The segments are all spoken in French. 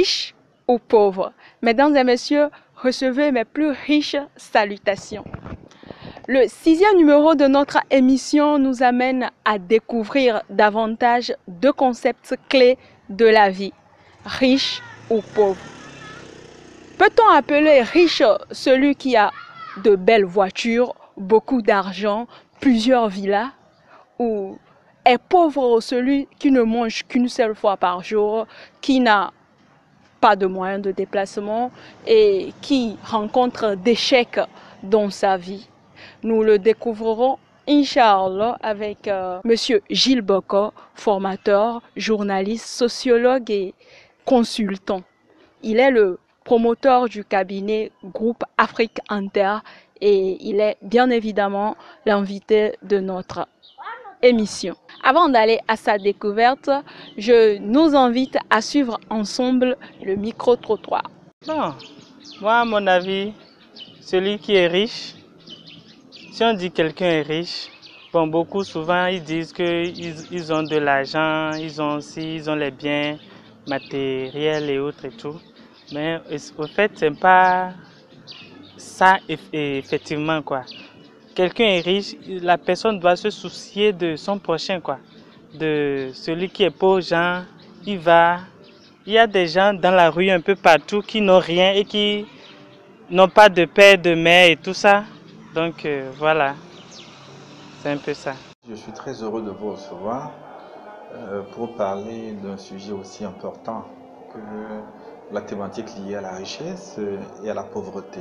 riche ou pauvre. Mesdames et messieurs, recevez mes plus riches salutations. Le 6e numéro de notre émission nous amène à découvrir davantage deux concepts clés de la vie, riche ou pauvre. Peut-on appeler riche celui qui a de belles voitures, beaucoup d'argent, plusieurs villas? Ou est pauvre celui qui ne mange qu'une seule fois par jour, qui n'a pas de moyens de déplacement et qui rencontre d'échecs dans sa vie? Nous le découvrerons, Inch'Allah, avec Monsieur Gilles Boko, formateur, journaliste, sociologue et consultant. Il est le promoteur du cabinet Groupe Afrique Inter et il est bien évidemment l'invité de notre émission. Avant d'aller à sa découverte, je nous invite à suivre ensemble le micro-trottoir. Non, moi à mon avis, celui qui est riche, si on dit quelqu'un est riche, bon, beaucoup souvent ils disent qu'ils ont de l'argent, ils ont les biens matériels et autres et tout. Mais au fait, c'est pas ça effectivement quoi. Quelqu'un est riche, la personne doit se soucier de son prochain quoi. De celui qui est pauvre, genre, il y a des gens dans la rue un peu partout qui n'ont rien et qui n'ont pas de père, de mère et tout ça. Donc voilà, c'est un peu ça. Je suis très heureux de vous recevoir pour parler d'un sujet aussi important que la thématique liée à la richesse et à la pauvreté.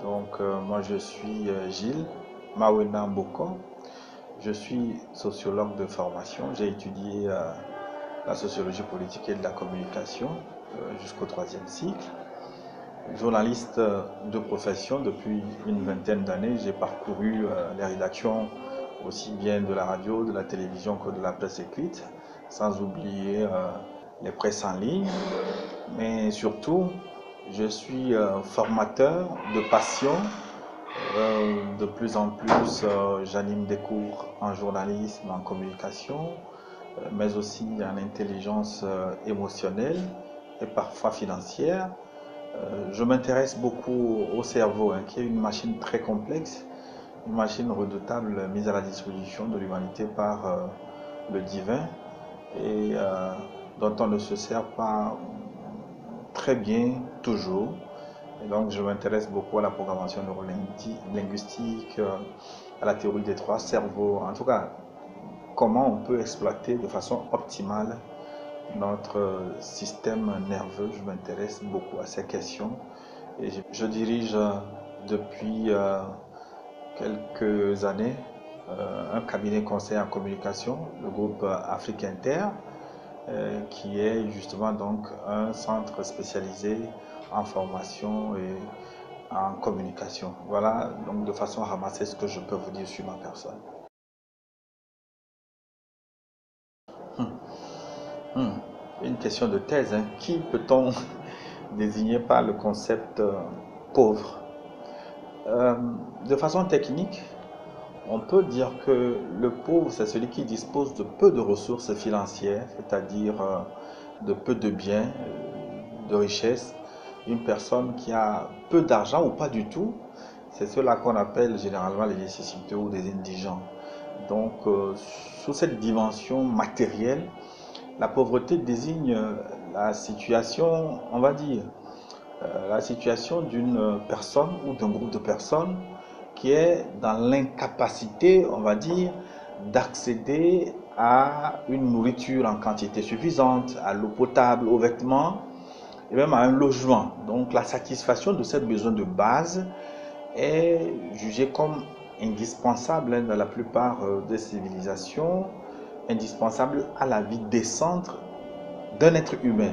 Donc moi je suis Gilles Mawena Mboko, je suis sociologue de formation, j'ai étudié la sociologie politique et de la communication jusqu'au 3e cycle. Journaliste de profession depuis une vingtaine d'années, j'ai parcouru les rédactions aussi bien de la radio, de la télévision que de la presse écrite, sans oublier les presses en ligne. Mais surtout, je suis formateur de passion. De plus en plus, j'anime des cours en journalisme, en communication, mais aussi en intelligence émotionnelle et parfois financière. Je m'intéresse beaucoup au cerveau, qui est une machine très complexe, une machine redoutable mise à la disposition de l'humanité par le divin et dont on ne se sert pas très bien toujours. Et donc je m'intéresse beaucoup à la programmation neurolinguistique, à la théorie des 3 cerveaux, en tout cas comment on peut exploiter de façon optimale notre système nerveux. Je m'intéresse beaucoup à ces questions et je dirige depuis quelques années un cabinet conseil en communication, le groupe Afrique Inter, qui est justement donc un centre spécialisé en formation et en communication. Voilà donc de façon ramassée ce que je peux vous dire sur ma personne. Une question de thèse, Qui peut-on désigner par le concept pauvre? De façon technique, on peut dire que le pauvre, c'est celui qui dispose de peu de ressources financières, c'est-à-dire de peu de biens, de richesses. Une personne qui a peu d'argent ou pas du tout, c'est cela qu'on appelle généralement les nécessiteux ou des indigents. Donc, sous cette dimension matérielle, la pauvreté désigne la situation, on va dire, la situation d'une personne ou d'un groupe de personnes qui est dans l'incapacité, on va dire, d'accéder à une nourriture en quantité suffisante, à l'eau potable, aux vêtements et même à un logement. Donc la satisfaction de ces besoins de base est jugée comme indispensable dans la plupart des civilisations, indispensable à la vie décente d'un être humain.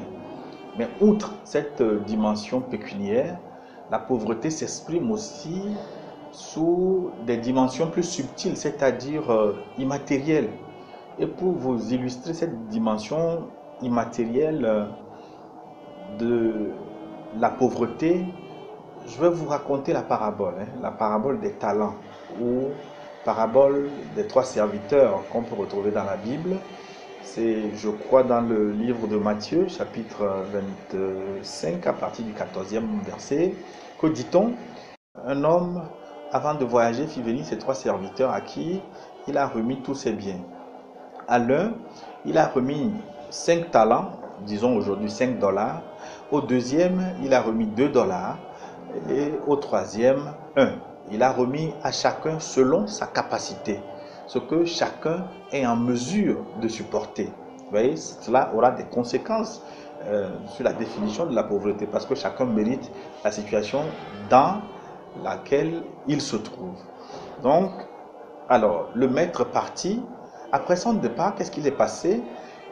Mais outre cette dimension pécuniaire, la pauvreté s'exprime aussi sous des dimensions plus subtiles, c'est-à-dire immatérielles. Et pour vous illustrer cette dimension immatérielle de la pauvreté, je vais vous raconter la parabole des talents ou parabole des 3 serviteurs qu'on peut retrouver dans la Bible C'est, je crois, dans le livre de Matthieu, chapitre 25, à partir du 14e verset, que dit-on? Un homme, avant de voyager, fit venir ses 3 serviteurs à qui il a remis tous ses biens. À l'un, il a remis 5 talents, disons aujourd'hui 5 dollars. Au deuxième, il a remis 2 dollars. Et au troisième, 1. Il a remis à chacun selon sa capacité, ce que chacun est en mesure de supporter. Vous voyez, cela aura des conséquences sur la définition de la pauvreté, parce que chacun mérite la situation dans laquelle il se trouve. Donc, alors, le maître parti, après son départ, qu'est-ce qu'il est passé?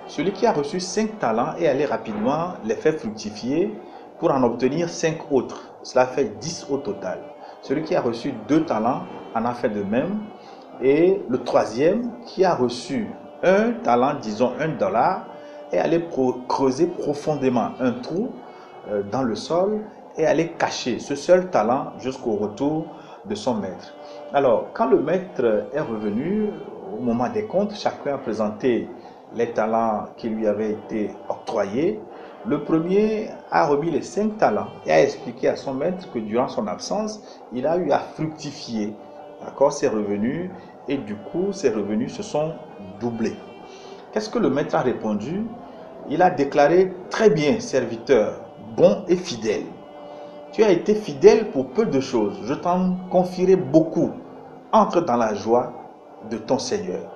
Celui qui a reçu 5 talents est allé rapidement les faire fructifier pour en obtenir 5 autres. Cela fait 10 au total. Celui qui a reçu 2 talents en a fait de même. Et le troisième, qui a reçu 1 talent, disons 1 dollar, est allé creuser profondément un trou dans le sol et aller cacher ce seul talent jusqu'au retour de son maître. Alors, quand le maître est revenu, au moment des comptes, chacun a présenté les talents qui lui avaient été octroyés. Le premier a remis les 5 talents et a expliqué à son maître que durant son absence, il a eu à fructifier, d'accord, ses revenus, et du coup, ses revenus se sont doublés. Qu'est-ce que le maître a répondu? Il a déclaré: très bien, serviteur, bon et fidèle. Tu as été fidèle pour peu de choses, je t'en confierai beaucoup. Entre dans la joie de ton Seigneur.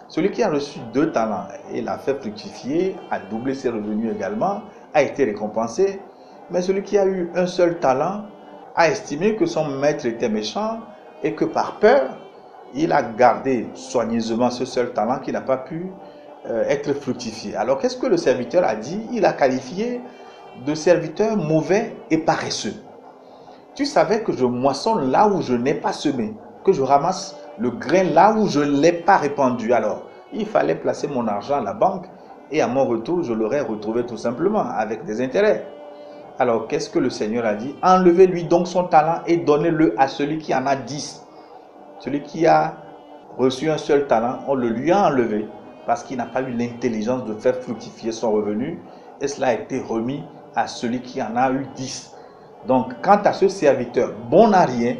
Celui qui a reçu 2 talents et l'a fait fructifier, a doublé ses revenus également, a été récompensé. Mais celui qui a eu un seul talent a estimé que son maître était méchant et que par peur, il a gardé soigneusement ce seul talent qui n'a pas pu être fructifié. Alors qu'est-ce que le serviteur a dit? Il a qualifié de serviteur mauvais et paresseux. Tu savais que je moissonne là où je n'ai pas semé, que je ramasse le grain là où je ne l'ai pas répandu. Alors, il fallait placer mon argent à la banque et à mon retour, je l'aurais retrouvé tout simplement avec des intérêts. Alors, qu'est-ce que le Seigneur a dit? Enlevez-lui donc son talent et donnez-le à celui qui en a 10. Celui qui a reçu un seul talent, on le lui a enlevé parce qu'il n'a pas eu l'intelligence de faire fructifier son revenu et cela a été remis à celui qui en a eu 10. Donc, quant à ce serviteur bon à rien,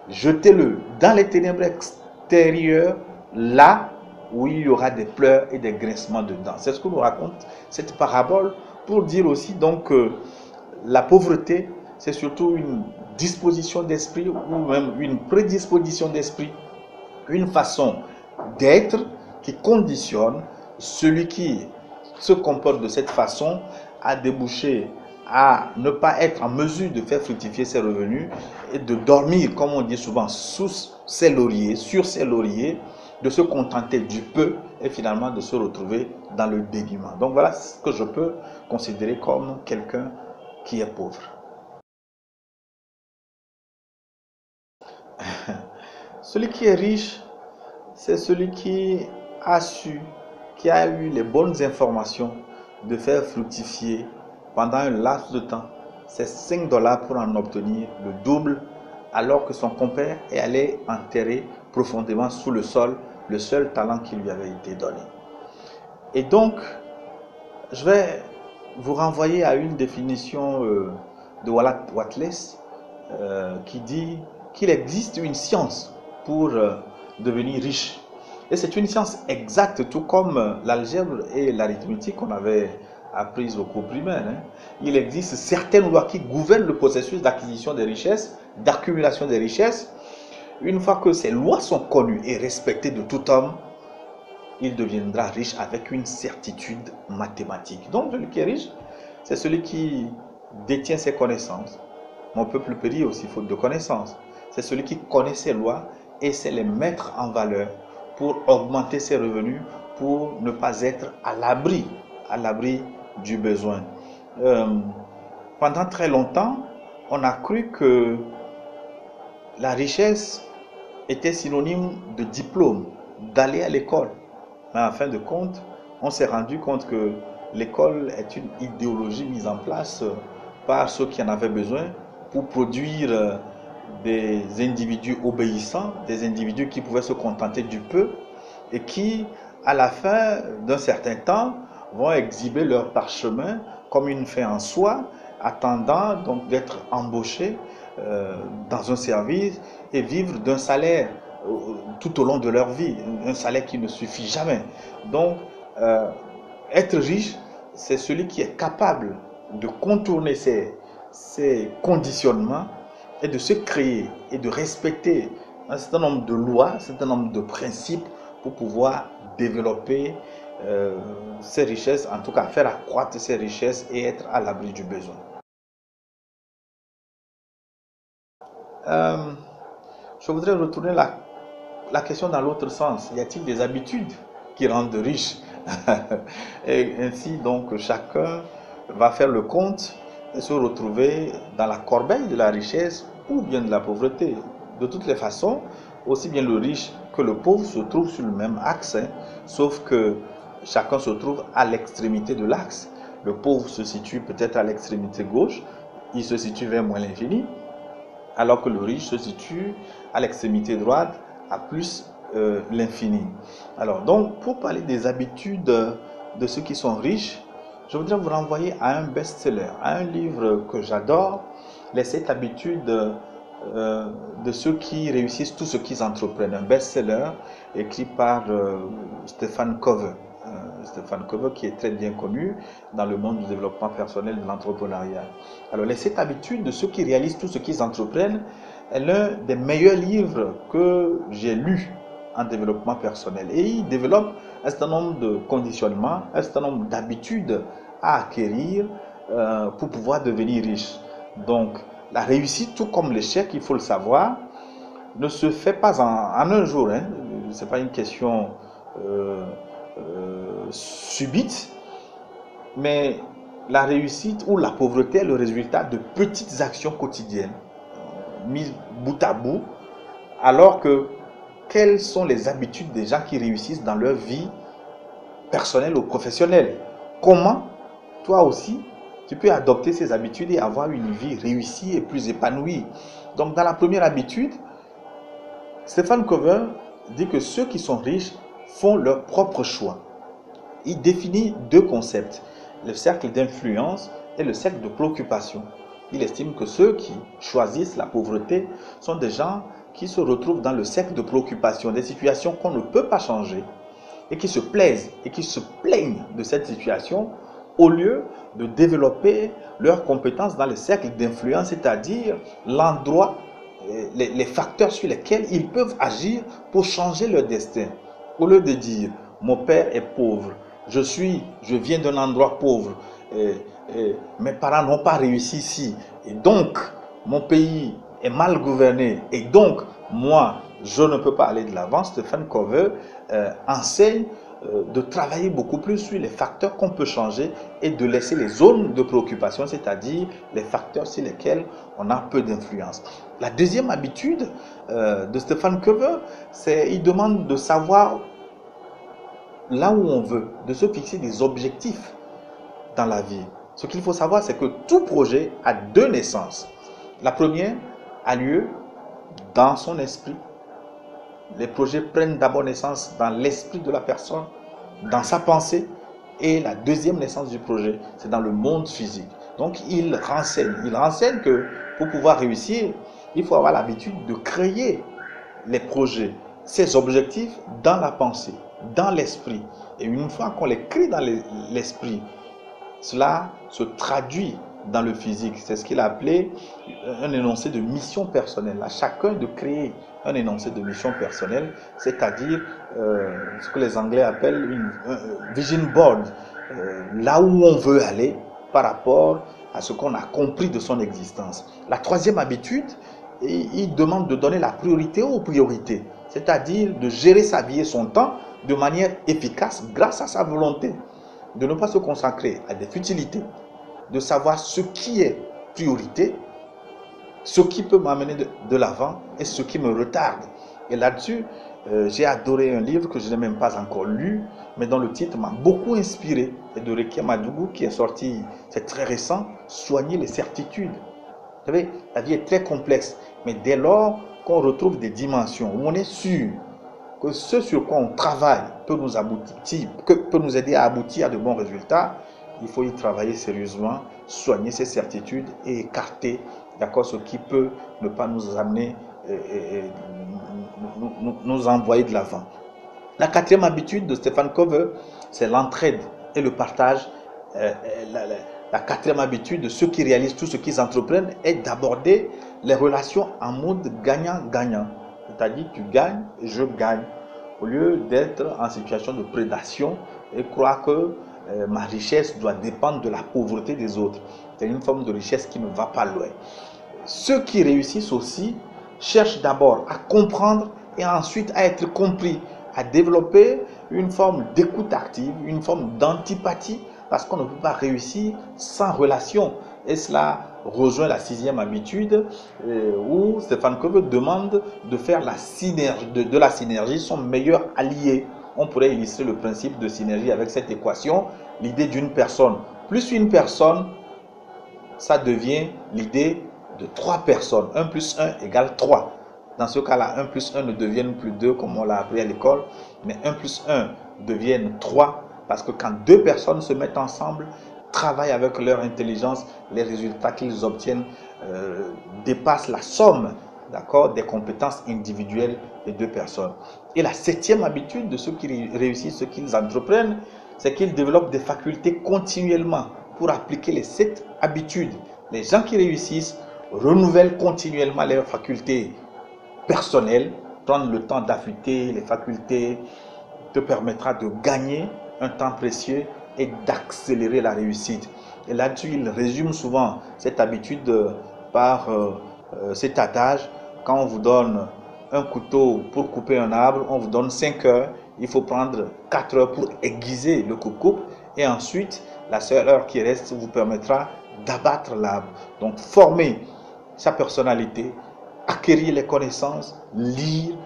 jetez-le dans les ténèbres extérieures, là où il y aura des pleurs et des grincements dedans. C'est ce que nous raconte cette parabole pour dire aussi donc que la pauvreté, c'est surtout une disposition d'esprit ou même une prédisposition d'esprit, une façon d'être qui conditionne celui qui se comporte de cette façon à déboucher à ne pas être en mesure de faire fructifier ses revenus et de dormir, comme on dit souvent, sous ses lauriers, sur ses lauriers, de se contenter du peu et finalement de se retrouver dans le dénuement. Donc voilà ce que je peux considérer comme quelqu'un qui est pauvre. Celui qui est riche, c'est celui qui a su, qui a eu les bonnes informations de faire fructifier pendant un laps de temps ses 5 dollars pour en obtenir le double, alors que son compère est allé enterrer profondément sous le sol le seul talent qui lui avait été donné. Et donc, je vais vous renvoyer à une définition de Wallace Wattles qui dit qu'il existe une science pour devenir riche. Et c'est une science exacte, tout comme l'algèbre et l'arithmétique qu'on avait apprises au cours primaire. Il existe certaines lois qui gouvernent le processus d'acquisition des richesses, d'accumulation des richesses. Une fois que ces lois sont connues et respectées de tout homme, il deviendra riche avec une certitude mathématique. Donc celui qui est riche, c'est celui qui détient ses connaissances. Mon peuple périt aussi faute de connaissances. C'est celui qui connaît ses lois et sait les mettre en valeur pour augmenter ses revenus, pour ne pas être à l'abri du besoin. Pendant très longtemps, on a cru que la richesse était synonyme de diplôme, d'aller à l'école. Mais en fin de compte, on s'est rendu compte que l'école est une idéologie mise en place par ceux qui en avaient besoin pour produire des individus obéissants, des individus qui pouvaient se contenter du peu et qui, à la fin d'un certain temps, vont exhiber leur parchemin comme une fin en soi, attendant donc d'être embauchés dans un service et vivre d'un salaire tout au long de leur vie, un salaire qui ne suffit jamais. Donc, être riche, c'est celui qui est capable de contourner ces conditionnements et de se créer et de respecter un certain nombre de lois, un certain nombre de principes pour pouvoir développer ces richesses, en tout cas faire accroître ces richesses et être à l'abri du besoin. Je voudrais retourner la question dans l'autre sens. Y a-t-il des habitudes qui rendent riches? Et ainsi, donc, chacun va faire le compte et se retrouver dans la corbeille de la richesse ou bien de la pauvreté. De toutes les façons, aussi bien le riche que le pauvre se trouvent sur le même axe, hein, sauf que chacun se trouve à l'extrémité de l'axe. Le pauvre se situe peut-être à l'extrémité gauche, il se situe vers moins l'infini, alors que le riche se situe à l'extrémité droite, à plus l'infini. Alors, donc, pour parler des habitudes de ceux qui sont riches, je voudrais vous renvoyer à un best-seller, à un livre que j'adore, Les 7 habitudes de ceux qui réussissent tout ce qu'ils entreprennent. Un best-seller écrit par Stephen Covey. Stephen Covey qui est très bien connu dans le monde du développement personnel, de l'entrepreneuriat. Alors, Les 7 habitudes de ceux qui réalisent tout ce qu'ils entreprennent est l'un des meilleurs livres que j'ai lus en développement personnel. Et il développe un certain nombre de conditionnements, un certain nombre d'habitudes à acquérir pour pouvoir devenir riche. Donc, la réussite, tout comme l'échec, il faut le savoir, ne se fait pas en un jour. Hein. Ce n'est pas une question subite, mais la réussite ou la pauvreté est le résultat de petites actions quotidiennes mises bout à bout, alors que quelles sont les habitudes des gens qui réussissent dans leur vie personnelle ou professionnelle? Comment toi aussi tu peux adopter ces habitudes et avoir une vie réussie et plus épanouie? Donc, dans la première habitude, Stephen Covey dit que ceux qui sont riches font leur propre choix. Il définit 2 concepts, le cercle d'influence et le cercle de préoccupation. Il estime que ceux qui choisissent la pauvreté sont des gens qui se retrouvent dans le cercle de préoccupation, des situations qu'on ne peut pas changer et qui se plaisent et qui se plaignent de cette situation au lieu de développer leurs compétences dans le cercle d'influence, c'est-à-dire l'endroit, les facteurs sur lesquels ils peuvent agir pour changer leur destin. Au lieu de dire « mon père est pauvre, je viens d'un endroit pauvre, mes parents n'ont pas réussi ici, et donc mon pays est mal gouverné, et donc moi, je ne peux pas aller de l'avant », Stephen Covey enseigne de travailler beaucoup plus sur les facteurs qu'on peut changer et de laisser les zones de préoccupation, c'est-à-dire les facteurs sur lesquels on a peu d'influence. La deuxième habitude de Stephen Covey, c'est qu'il demande de savoir là où on veut, de se fixer des objectifs dans la vie. Ce qu'il faut savoir, c'est que tout projet a 2 naissances. La première a lieu dans son esprit. Les projets prennent d'abord naissance dans l'esprit de la personne, dans sa pensée. Et la deuxième naissance du projet, c'est dans le monde physique. Donc, il renseigne que pour pouvoir réussir, il faut avoir l'habitude de créer les projets, ses objectifs dans la pensée, dans l'esprit. Et une fois qu'on les crée dans l'esprit, cela se traduit dans le physique. C'est ce qu'il a appelé un énoncé de mission personnelle. À chacun de créer un énoncé de mission personnelle, c'est-à-dire ce que les Anglais appellent un vision board, là où on veut aller par rapport à ce qu'on a compris de son existence. La troisième habitude, il demande de donner la priorité aux priorités, c'est-à-dire de gérer sa vie et son temps de manière efficace grâce à sa volonté, de ne pas se consacrer à des futilités, de savoir ce qui est priorité, ce qui peut m'amener de l'avant et ce qui me retarde. Et là-dessus, j'ai adoré un livre que je n'ai même pas encore lu, mais dont le titre m'a beaucoup inspiré, c'est de Rekia Madougou qui est sorti, c'est très récent, Soigner les certitudes. Vous savez, la vie est très complexe, mais dès lors qu'on retrouve des dimensions où on est sûr que ce sur quoi on travaille peut nous aboutir, peut nous aider à aboutir à de bons résultats, il faut y travailler sérieusement, soigner ses certitudes et écarter, d'accord, ce qui peut ne pas nous amener, nous envoyer de l'avant. La quatrième habitude de Stephen Covey, c'est l'entraide et le partage. La quatrième habitude de ceux qui réalisent tout ce qu'ils entreprennent est d'aborder les relations en mode gagnant-gagnant. C'est-à-dire tu gagnes et je gagne. Au lieu d'être en situation de prédation et croire que ma richesse doit dépendre de la pauvreté des autres. C'est une forme de richesse qui ne va pas loin. Ceux qui réussissent aussi cherchent d'abord à comprendre et ensuite à être compris, à développer une forme d'écoute active, une forme d'antipathie, parce qu'on ne peut pas réussir sans relation. Et cela rejoint la sixième habitude où Stephen Covey demande de faire la synergie, de la synergie son meilleur allié. On pourrait illustrer le principe de synergie avec cette équation, l'idée d'une personne plus une personne, ça devient l'idée de 3 personnes. 1 plus 1 égale 3. Dans ce cas-là, 1 plus 1 ne devienne plus 2 comme on l'a appris à l'école, mais 1 plus 1 devienne 3 parce que quand 2 personnes se mettent ensemble, travaillent avec leur intelligence, les résultats qu'ils obtiennent dépassent la somme, d'accord, des compétences individuelles des 2 personnes. Et la septième habitude de ceux qui réussissent, ceux qui entreprennent, c'est qu'ils développent des facultés continuellement pour appliquer les 7 habitudes. Les gens qui réussissent renouvellent continuellement leurs facultés personnelles. Prendre le temps d'affûter les facultés te permettra de gagner un temps précieux et d'accélérer la réussite. Et là-dessus, il résume souvent cette habitude par cet adage: quand on vous donne un couteau pour couper un arbre, on vous donne 5 heures, il faut prendre 4 heures pour aiguiser le coupe-coupe, et ensuite la seule heure qui reste vous permettra d'abattre l'arbre. Donc former sa personnalité, acquérir les connaissances, lire,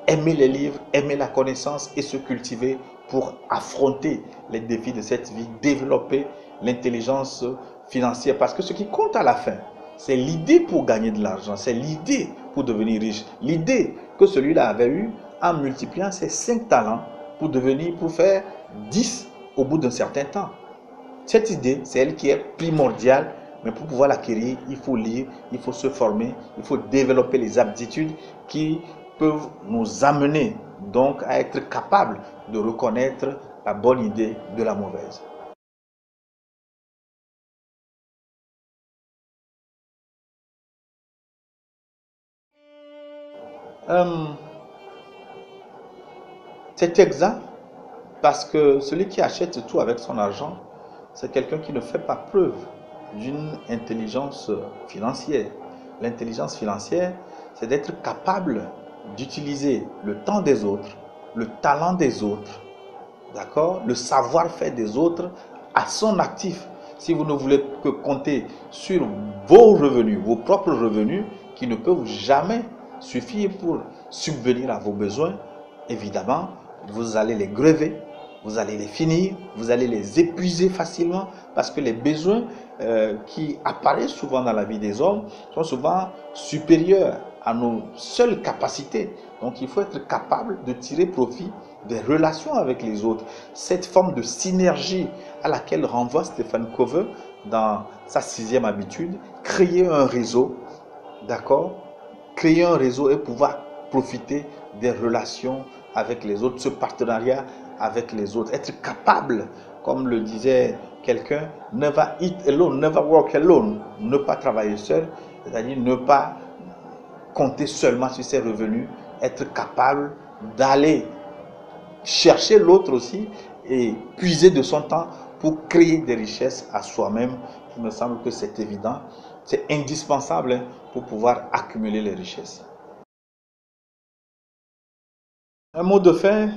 aimer les livres, aimer la connaissance et se cultiver pour affronter les défis de cette vie, développer l'intelligence financière. Parce que ce qui compte à la fin, c'est l'idée pour gagner de l'argent, c'est l'idée pour devenir riche. L'idée que celui-là avait eue en multipliant ses 5 talents pour faire 10 au bout d'un certain temps. Cette idée, c'est elle qui est primordiale, mais pour pouvoir l'acquérir, il faut lire, il faut se former, il faut développer les aptitudes qui peuvent nous amener donc à être capables de reconnaître la bonne idée de la mauvaise. C'est exact parce que celui qui achète tout avec son argent, c'est quelqu'un qui ne fait pas preuve d'une intelligence financière. L'intelligence financière, c'est d'être capable d'utiliser le temps des autres, le talent des autres, d'accord, le savoir-faire des autres à son actif. Si vous ne voulez que compter sur vos revenus, vos propres revenus, qui ne peuvent jamais suffire pour subvenir à vos besoins, évidemment, vous allez les grever, vous allez les finir, vous allez les épuiser facilement, parce que les besoins qui apparaissent souvent dans la vie des hommes sont souvent supérieurs à nos seules capacités. Donc il faut être capable de tirer profit des relations avec les autres. Cette forme de synergie à laquelle renvoie Stephen Covey dans sa 6e habitude, créer un réseau, d'accord, créer un réseau et pouvoir profiter des relations avec les autres, ce partenariat avec les autres, être capable, comme le disait quelqu'un, never eat alone, never work alone, ne pas travailler seul, c'est-à-dire ne pas compter seulement sur ses revenus, être capable d'aller chercher l'autre aussi et puiser de son temps pour créer des richesses à soi-même. Il me semble que c'est évident, c'est indispensable pour pouvoir accumuler les richesses. Un mot de fin,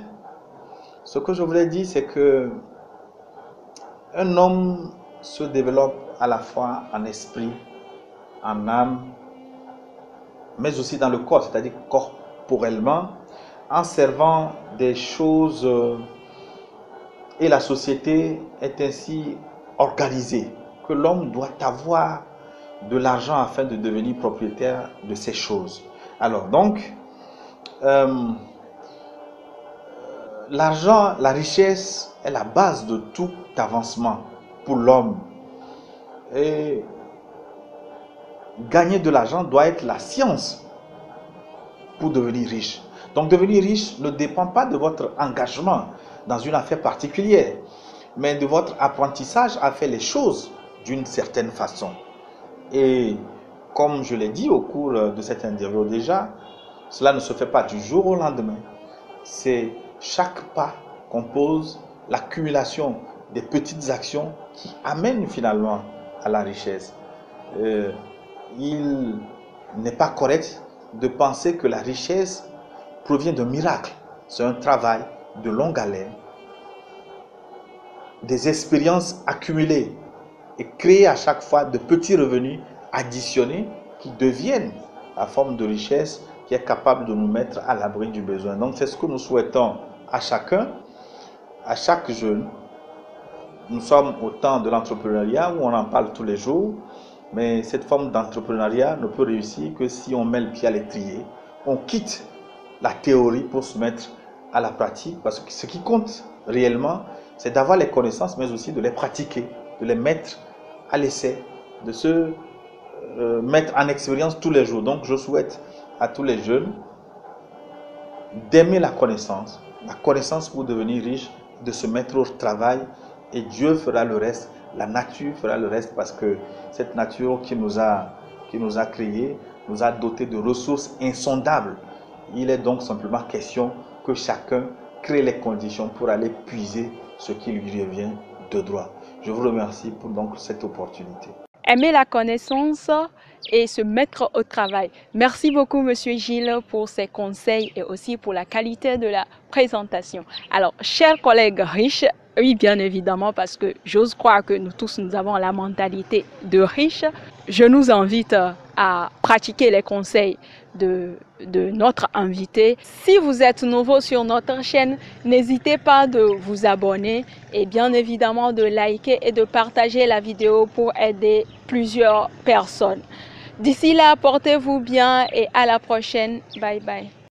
ce que je voulais dire, c'est que un homme se développe à la fois en esprit, en âme, mais aussi dans le corps, c'est-à-dire corporellement, en servant des choses, et la société est ainsi organisée que l'homme doit avoir de l'argent afin de devenir propriétaire de ces choses. Alors donc, l'argent, la richesse est la base de tout avancement pour l'homme. Et gagner de l'argent doit être la science pour devenir riche. Donc devenir riche ne dépend pas de votre engagement dans une affaire particulière, mais de votre apprentissage à faire les choses d'une certaine façon. Et comme je l'ai dit au cours de cette interview déjà, cela ne se fait pas du jour au lendemain. C'est chaque pas qu'on pose, l'accumulation des petites actions qui amènent finalement à la richesse. Il n'est pas correct de penser que la richesse provient d'un miracle. C'est un travail de longue haleine, des expériences accumulées et créer à chaque fois de petits revenus additionnés qui deviennent la forme de richesse qui est capable de nous mettre à l'abri du besoin. Donc c'est ce que nous souhaitons à chacun, à chaque jeune. Nous sommes au temps de l'entrepreneuriat où on en parle tous les jours, mais cette forme d'entrepreneuriat ne peut réussir que si on met le pied à l'étrier, on quitte la théorie pour se mettre à la pratique, parce que ce qui compte réellement, c'est d'avoir les connaissances, mais aussi de les pratiquer, de les mettre à l'essai, de se mettre en expérience tous les jours. Donc je souhaite à tous les jeunes d'aimer la connaissance pour devenir riche, de se mettre au travail, et Dieu fera le reste, la nature fera le reste, parce que cette nature qui nous a créés, nous a dotés de ressources insondables. Il est donc simplement question que chacun crée les conditions pour aller puiser ce qui lui revient de droit. Je vous remercie pour donc cette opportunité. Aimer la connaissance et se mettre au travail. Merci beaucoup, Monsieur Gilles, pour ces conseils et aussi pour la qualité de la présentation. Alors, chers collègues riches, oui, bien évidemment, parce que j'ose croire que nous tous, nous avons la mentalité de riches, je nous invite à pratiquer les conseils de notre invité. Si vous êtes nouveau sur notre chaîne, n'hésitez pas de vous abonner et bien évidemment de liker et de partager la vidéo pour aider plusieurs personnes. D'ici là, portez-vous bien et à la prochaine. Bye bye.